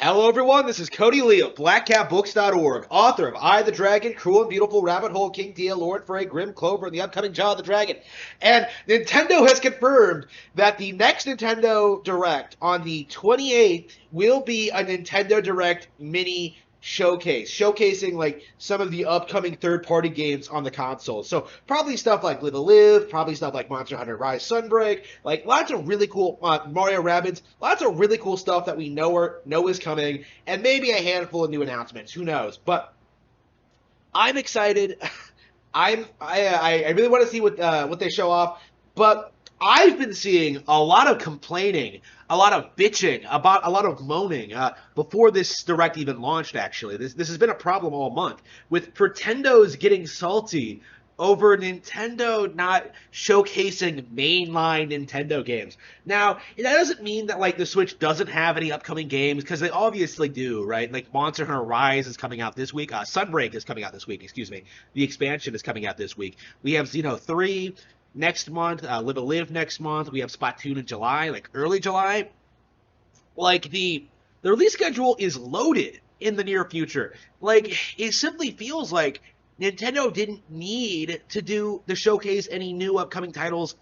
Hello, everyone. This is Cody Lee of BlackCatBooks.org, author of I the Dragon, Cruel and Beautiful, Rabbit Hole, King Deal, Lord Frey, Grim Clover, and the upcoming Jaw of the Dragon. And Nintendo has confirmed that the next Nintendo Direct on the 28th will be a Nintendo Direct mini showcase, showcasing like some of the upcoming third-party games on the console. So probably stuff like Live a Live, probably stuff like Monster Hunter Rise Sunbreak, like lots of really cool Mario Rabbids, lots of really cool stuff that we know is coming, and maybe a handful of new announcements. Who knows? But I'm excited. I really want to see what they show off, but I've been seeing a lot of complaining, a lot of bitching, about a lot of moaning before this direct even launched. Actually, this has been a problem all month with Pretendo's getting salty over Nintendo not showcasing mainline Nintendo games. Now, that doesn't mean that like the Switch doesn't have any upcoming games, because they obviously do, right? Like Monster Hunter Rise is coming out this week. Sunbreak is coming out this week, excuse me. The expansion is coming out this week. We have Xeno 3 next month, Live a Live next month. We have Splatoon in July, like early July. Like the release schedule is loaded in the near future. Like it simply feels like Nintendo didn't need to do the showcase any new upcoming titles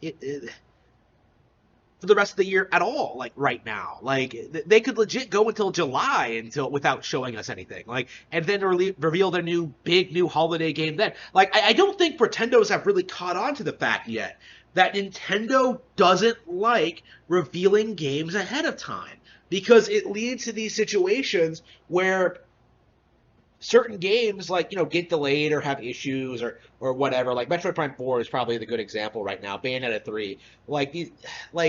for the rest of the year at all. Like right now, like they could legit go until July without showing us anything. Like and then reveal their big new holiday game then. Like I don't think Pretendos have really caught on to the fact yet that Nintendo doesn't like revealing games ahead of time, because it leads to these situations where certain games get delayed or have issues or whatever. Like Metroid Prime 4 is probably the good example right now. Bayonetta 3.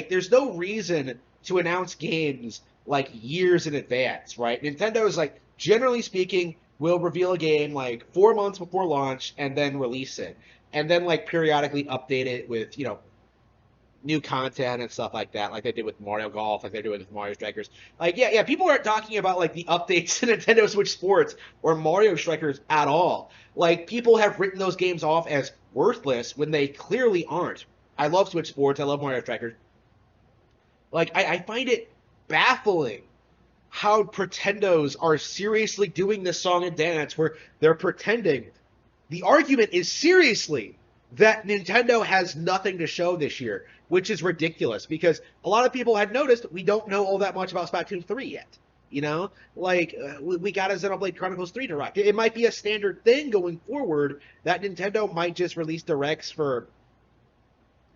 There's no reason to announce games like years in advance, right? Nintendo is like, generally speaking, will reveal a game like 4 months before launch and then release it. And then like periodically update it with, new content and stuff like that, like they did with Mario Golf, like they're doing with Mario Strikers. Like, yeah, people aren't talking about like the updates to Nintendo Switch Sports or Mario Strikers at all. Like, people have written those games off as worthless when they clearly aren't. I love Switch Sports, I love Mario Strikers. Like, I find it baffling how Pretendos are seriously doing this song and dance where they're pretending. The argument is seriously that Nintendo has nothing to show this year, which is ridiculous, because a lot of people had noticed we don't know all that much about Splatoon 3 yet. We got a Xenoblade Chronicles 3 Direct. It might be a standard thing going forward that Nintendo might just release directs for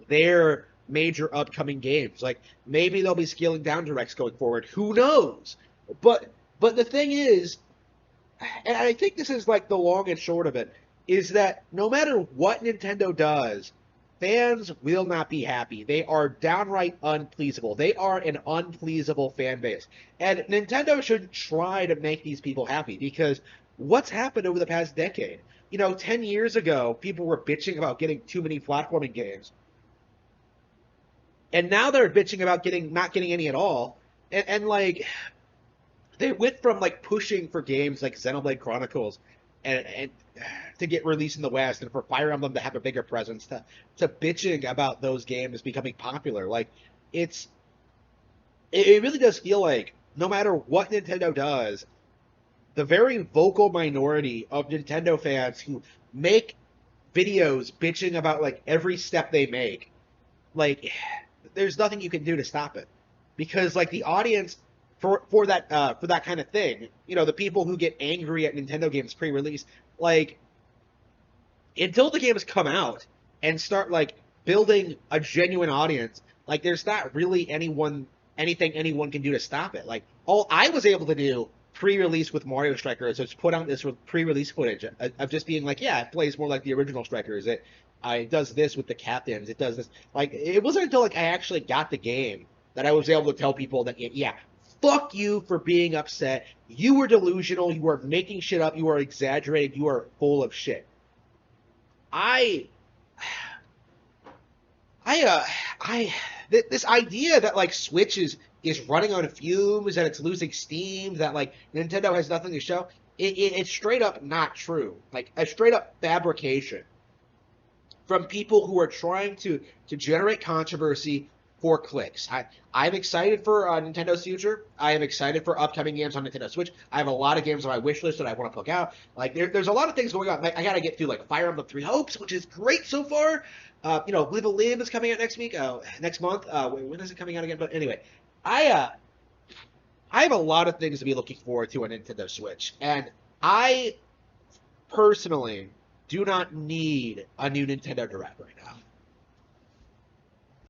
their major upcoming games. Like, maybe they'll be scaling down directs going forward. Who knows? But the thing is, and I think this is like the long and short of it, is that no matter what Nintendo does, fans will not be happy. They are downright unpleasable. They are an unpleasable fan base. And Nintendo should try to make these people happy, because what's happened over the past decade? 10 years ago, people were bitching about getting too many platforming games. And now they're bitching about not getting any at all. And like, they went from like pushing for games like Xenoblade Chronicles and to get released in the West, and for Fire Emblem to have a bigger presence, to bitching about those games becoming popular. Like, it really does feel like no matter what Nintendo does, the very vocal minority of Nintendo fans who make videos bitching about like every step they make, like, there's nothing you can do to stop it, because like the audience for that kind of thing, the people who get angry at Nintendo games pre-release, like, until the games come out and start like building a genuine audience, like, there's not really anything anyone can do to stop it. Like, all I was able to do pre-release with Mario Strikers is put out this pre-release footage of just being like, yeah, it plays more like the original Strikers. It does this with the captains. It does this. Like, it wasn't until like I actually got the game that I was able to tell people that, yeah, fuck you for being upset. You were delusional. You were making shit up. You were exaggerating. You are full of shit. This idea that like Switch is running on fumes, that it's losing steam, that like Nintendo has nothing to show, it's straight up not true. Like, a straight up fabrication from people who are trying to generate controversy for clicks. I'm excited for Nintendo's future. I am excited for upcoming games on Nintendo Switch. I have a lot of games on my wish list that I want to plug out. Like there's a lot of things going on. Like, I gotta get through like Fire Emblem Three Hopes, which is great so far. Live a Live is coming out next week. Next month. When is it coming out again? But anyway, I uh, I have a lot of things to be looking forward to on Nintendo Switch, and I personally do not need a new Nintendo Direct right now.